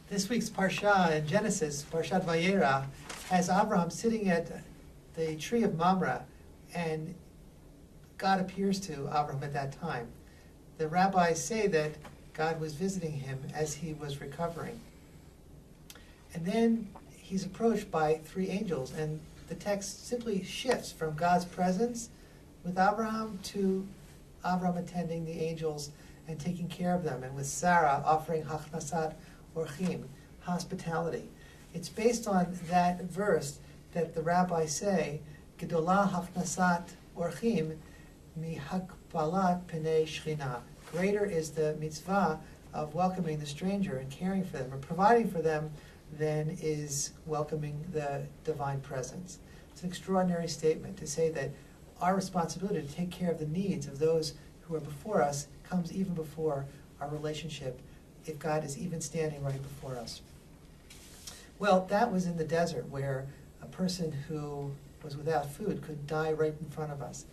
This week's Parsha in Genesis, Shabbat Vayera, has Abraham sitting at the tree of Mamre, and God appears to Abraham at that time. The rabbis say that God was visiting him as he was recovering. And then he's approached by three angels, and the text simply shifts from God's presence with Abraham to Abraham attending the angels and taking care of them, and with Sarah offering hachnasat orchim, hospitality. It's based on that verse that the rabbis say, Gedolah hachnasat orchim mihakbalat pnei shchina. Greater is the mitzvah of welcoming the stranger and caring for them and providing for them than is welcoming the divine presence. It's an extraordinary statement to say that our responsibility to take care of the needs of those who are before us comes even before our relationship, if God is even standing right before us. Well, that was in the desert where a person who was without food could die right in front of us.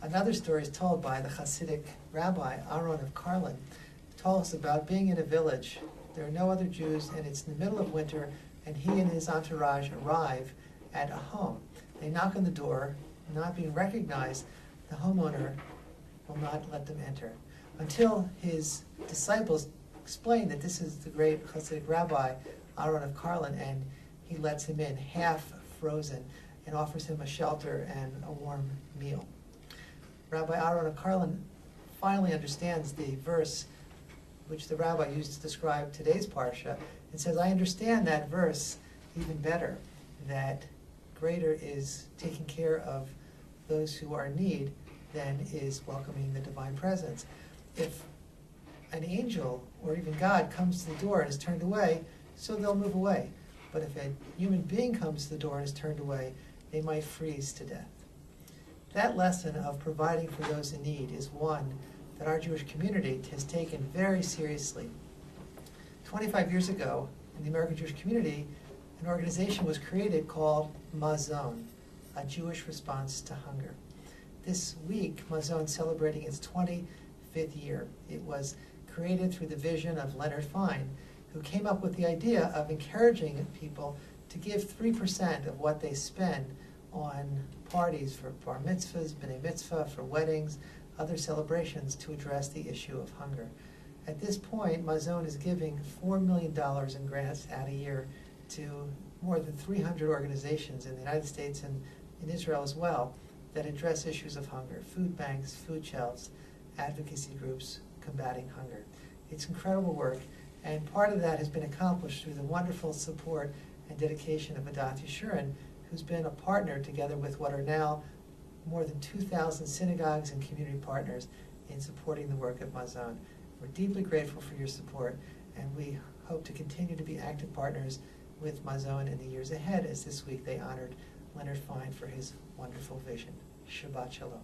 Another story is told by the Hasidic rabbi, Aaron of Karlin, who told us about being in a village. There are no other Jews, and it's in the middle of winter, and he and his entourage arrive at a home. They knock on the door, not being recognized, the homeowner will not let them enter, until his disciples explain that this is the great Hasidic rabbi, Aaron of Karlin, and he lets him in, half frozen, and offers him a shelter and a warm meal. Rabbi Aaron of Karlin finally understands the verse which the rabbi used to describe today's parsha, and says, I understand that verse even better, that greater is taking care of those who are in need than is welcoming the divine presence. If an angel or even God comes to the door and is turned away, so they'll move away. But if a human being comes to the door and is turned away, they might freeze to death. That lesson of providing for those in need is one that our Jewish community has taken very seriously. 25 years ago, in the American Jewish community, an organization was created called Mazon, a Jewish response to hunger. This week, Mazon is celebrating its 25th year. It was created through the vision of Leonard Fine, who came up with the idea of encouraging people to give 3% of what they spend on parties for bar mitzvahs, b'nai mitzvah, for weddings, other celebrations to address the issue of hunger. At this point, Mazon is giving $4 million in grants a year to more than 300 organizations in the United States and in Israel as well that address issues of hunger: food banks, food shelves, advocacy groups combating hunger. It's incredible work, and part of that has been accomplished through the wonderful support and dedication of Adath Jeshurun, who's been a partner together with what are now more than 2,000 synagogues and community partners in supporting the work of Mazon. We're deeply grateful for your support, and we hope to continue to be active partners with Mazon in the years ahead, as this week they honored Leonard Fine for his wonderful vision. Shabbat Shalom.